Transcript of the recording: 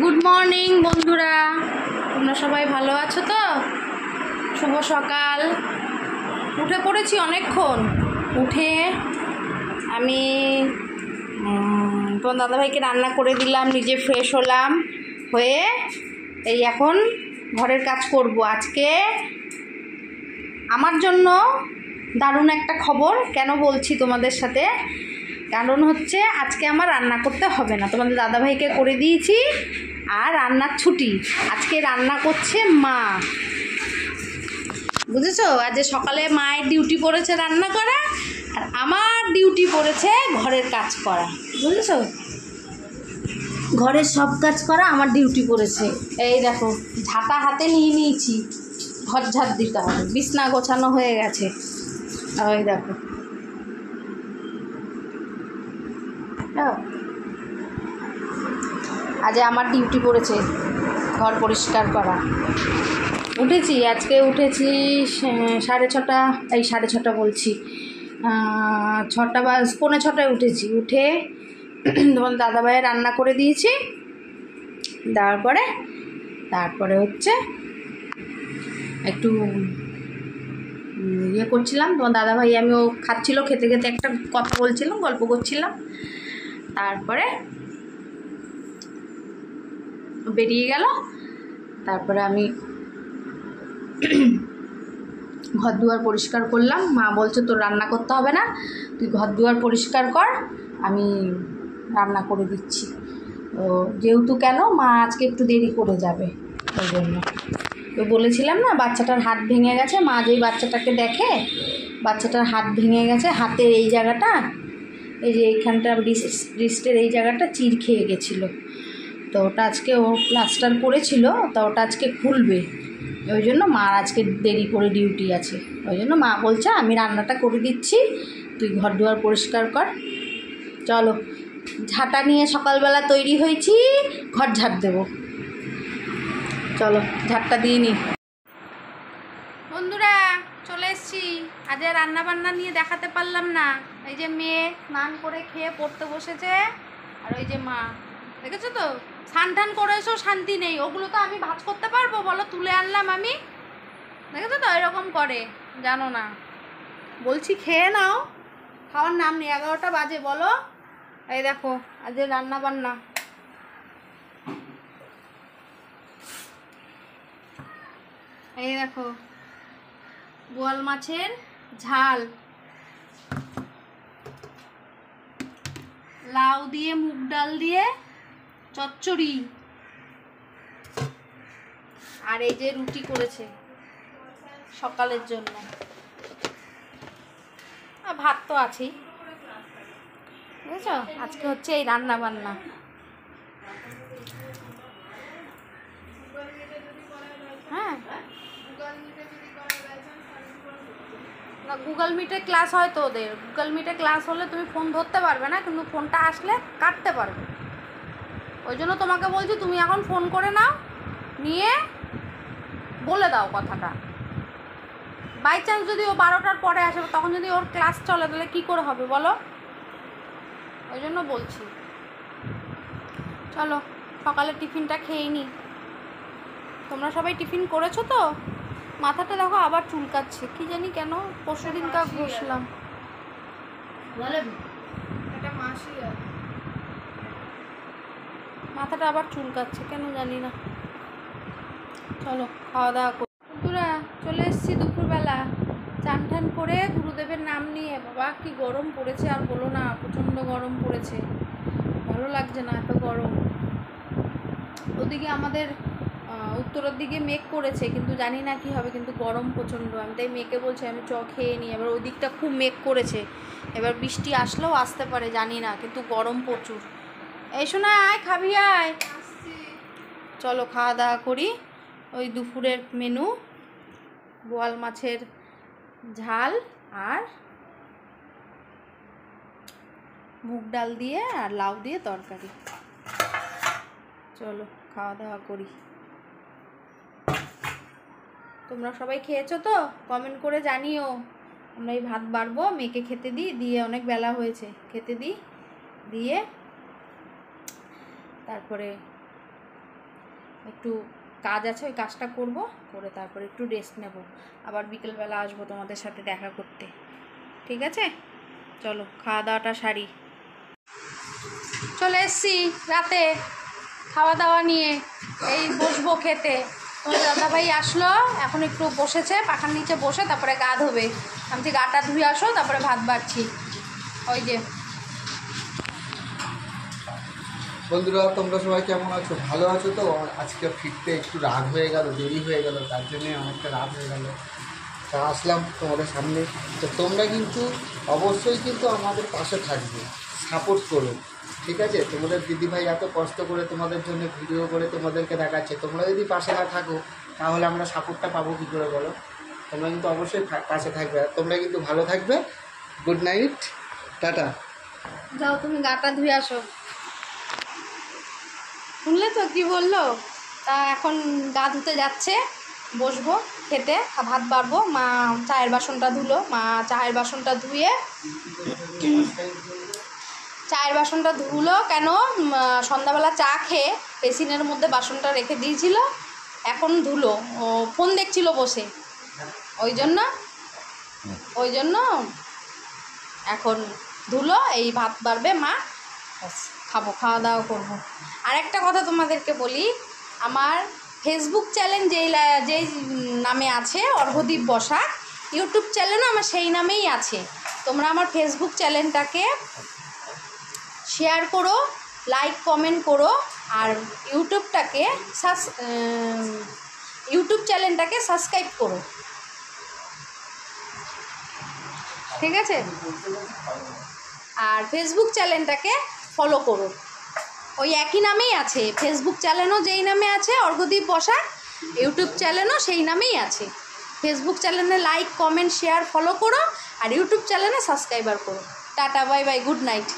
Good morning বন্ধুরা, তোমরা সবাই ভালো আছো তো? শুভ সকাল। উঠে পড়েছি অনেকক্ষণ। উঠে আমি তোমার দাদাভাইকে রান্না করে দিলাম, নিজে ফ্রেশ হলাম, হয়ে এই এখন ঘরের কাজ করব। আজকে আমার জন্য দারুণ একটা খবর। কেন বলছি তোমাদের সাথে? কারণ হচ্ছে আজকে আমার রান্না করতে হবে না, তোমাদের দাদাভাইকে করে দিয়েছি আর রান্নার ছুটি। আজকে রান্না করছে মা, বুঝেছো? আজ সকালে মায়ের ডিউটি পড়েছে রান্না করা, আর আমার ডিউটি পড়েছে ঘরের কাজ করা, বুঝেছো? ঘরের সব কাজ করা আমার ডিউটি পড়েছে। এই দেখো, ঝাঁটা হাতে নিয়ে নিয়েছি, ঘর ঝাড় দিতে হবে, বিছনা গোছানো হয়ে গেছে। ওই দেখো, আজ আমার ডিউটি পড়েছে ঘর পরিষ্কার করা। উঠেছি আজকে, উঠেছি 6:30, এই 6:30 বলছি, 6টা বা 6:45 উঠেছি। উঠে তোমার দাদাভাইয়ের রান্না করে দিয়েছি, দেওয়ার পরে তারপরে হচ্ছে একটু ইয়ে করছিলাম। তোমার দাদাভাই আমিও খাচ্ছিল, খেতে খেতে একটা কথা বলছিলাম, গল্প করছিলাম। তারপরে বেরিয়ে গেল। তারপরে আমি ঘর দুয়ার পরিষ্কার করলাম। মা বলছে তোর রান্না করতে হবে না, তুই ঘর দুয়ার পরিষ্কার কর, আমি রান্না করে দিচ্ছি। তো যেহেতু কেন মা আজকে একটু দেরি করে যাবে, ওই জন্য তো বলেছিলাম না, বাচ্চাটার হাত ভেঙে গেছে। মা যেই বাচ্চাটাকে দেখে, বাচ্চাটার হাত ভেঙে গেছে, হাতের এই জায়গাটা, এই যে এইখানটা রিস্টের এই জায়গাটা চির খেয়ে গেছিলো। তো ওটা আজকে ও প্লাস্টার করেছিল, তো ওটা আজকে খুলবে। ওই জন্য মার আজকে দেরি করে ডিউটি আছে। ওই জন্য মা বলছে আমি রান্নাটা করে দিচ্ছি, তুই ঘর দুয়ার পরিষ্কার কর। চলো, ঝাঁটা নিয়ে সকালবেলা তৈরি হয়েছি, ঘর ঝাড় দেবো। চলো ঝাড়টা দিয়ে নি। বন্ধুরা চলে এসছি। আজ রান্না বান্না নিয়ে দেখাতে পারলাম না। এই যে মেয়ে স্নান করে খেয়ে পড়তে বসেছে, আর ওই যে মা, দেখেছো তো? স্নান টান করে এসো, শান্তি নেই। ওগুলো তো আমি ভাজ করতে পারবো বলো? তুলে আনলাম আমি, দেখেছো তো? এরকম করে, জানো না? বলছি খেয়ে নাও, খাওয়ার নাম নেই। 11টা বাজে বলো। এই দেখো আজ রান্না বান্না, এই দেখো বোয়াল মাছের ঝাল, লাউ দিয়ে মুগ ডাল দিয়ে চচ্চড়ি, আর এই যে রুটি করেছে সকালের জন্য, আর ভাত তো আছেই, বুঝেছো? আজকে হচ্ছে এই রান্না বান্না। হ্যাঁ, না গুগল মিটে ক্লাস হয় তো ওদের। গুগল মিটে ক্লাস হলে তুমি ফোন ধরতে পারবে না, কিন্তু ফোনটা আসলে কাটতে পারবে। ওই জন্য তোমাকে বলছি তুমি এখন ফোন করে নাও, নিয়ে বলে দাও কথাটা। বাই চান্স যদি ও 12টার পরে আসে, তখন যদি ওর ক্লাস চলে, তাহলে কী করে হবে বলো? ওই জন্য বলছি। চলো সকালে টিফিনটা খেয়েই নি। তোমরা সবাই টিফিন করেছো তো? মাথাটা দেখো আবার চুলকাচ্ছে, কি জানি কেন। পরশু দিনটা ঘষলাম, মাথাটা আবার চুলকাচ্ছে কেন জানি না। চলো খাওয়া দাওয়া করি। বন্ধুরা চলে এসেছি দুপুরবেলা, চান টান করে গুরুদেবের নাম নিয়ে। বাবা কি গরম পড়েছে, আর বলো না, প্রচণ্ড গরম পড়েছে, ভালো লাগছে না, এত গরম। ওদিকে আমাদের উত্তরের দিকে মেঘ করেছে, কিন্তু জানি না কি হবে, কিন্তু গরম প্রচণ্ড। আমি তাই মেয়েকে বলছি আমি চ খেয়ে নিই। এবার ওই দিকটা খুব মেঘ করেছে, এবার বৃষ্টি আসলেও আসতে পারে, জানি না, কিন্তু গরম প্রচুর। এই শোনা, আয় খাবি, আয়। চলো খাওয়া দাওয়া করি। ওই দুপুরের মেনু বোয়াল মাছের ঝাল আর মুগ ডাল দিয়ে আর লাউ দিয়ে তরকারি। চলো খাওয়া দাওয়া করি। তোমরা সবাই খেয়েছো তো? কমেন্ট করে জানিও। আমরা এই ভাত বাড়বো, মেয়েকে খেতে দিই, দিয়ে অনেক বেলা হয়েছে, খেতে দিই, দিয়ে তারপরে একটু কাজ আছে, ওই কাজটা করব, করে তারপরে একটু রেস্ট নেব, আবার বিকেলবেলা আসবো তোমাদের সাথে দেখা করতে। ঠিক আছে, চলো খাওয়া দাওয়াটা সারি। চলে এসছি রাতে খাওয়া দাওয়া নিয়ে, এই বসবো খেতে। তোমার দাদাভাই আসলো, এখন একটু বসেছে পাখার নিচে বসে, তারপরে গা ধোবে। আমি গাটা ধুয়ে আসো, তারপরে ভাত বাড়ছি। ওই যে বন্ধুরা, তোমরা সবাই কেমন আছো? ভালো আছো তো? আজকে ফিরতে একটু রাত হয়ে গেল, দেরি হয়ে গেল, তার জন্যে অনেকটা রাত হয়ে গেল। তা আসলাম তোমাদের সামনে। তো তোমরা কিন্তু অবশ্যই কিন্তু আমাদের পাশে থাকবে, সাপোর্ট করো, ঠিক আছে? তোমাদের দিদিভাই এত কষ্ট করে তোমাদের জন্য ভিডিও করে তোমাদেরকে দেখাচ্ছে, তোমরা যদি পাশে না থাকো তাহলে আমরা সাপোর্টটা পাবো কী করে বলো? তোমরা কিন্তু অবশ্যই পাশে থাকবে, আর তোমরা কিন্তু ভালো থাকবে। Good night, tata. যাও তুমি গাটা ধুয়ে আসো। শুনলে তো কি বললো? তা এখন গা ধুতে যাচ্ছে, বসবো খেতে, ভাত বাড়বো। মা চায়ের বাসনটা ধুলো, মা চায়ের বাসনটা ধুয়ে কেন সন্ধ্যাবেলা চা খেয়ে বেসিনের মধ্যে বাসনটা রেখে দিয়েছিল, এখন ধুলো। ও ফোন দেখছিল বসে, ওই জন্য এখন ধুলো। এই ভাত বাড়বে মা, খাবো, খাওয়া দাওয়া করবো। আর একটা কথা তোমাদেরকে বলি, আমার ফেসবুক চ্যানেল যেই নামে আছে অর্ঘদীপ বসাক, ইউটিউব চ্যানেলও আমার সেই নামেই আছে। তোমরা আমার ফেসবুক চ্যানেলটাকে শেয়ার করো, লাইক কমেন্ট করো, আর ইউটিউব চ্যানেলটাকে সাবস্ক্রাইব করো, ঠিক আছে? আর ফেসবুক চ্যানেলটাকে ফলো করো, ওই একই নামেই আছে। ফেসবুক চ্যানেলও যেই নামে আছে অর্ঘদীপ বসাক, ইউটিউব চ্যানেলও সেই নামেই আছে। ফেসবুক চ্যানেলে লাইক কমেন্ট শেয়ার ফলো করো, আর ইউটিউব চ্যানেলে সাবস্ক্রাইবার করো। Tata, bye bye, good night.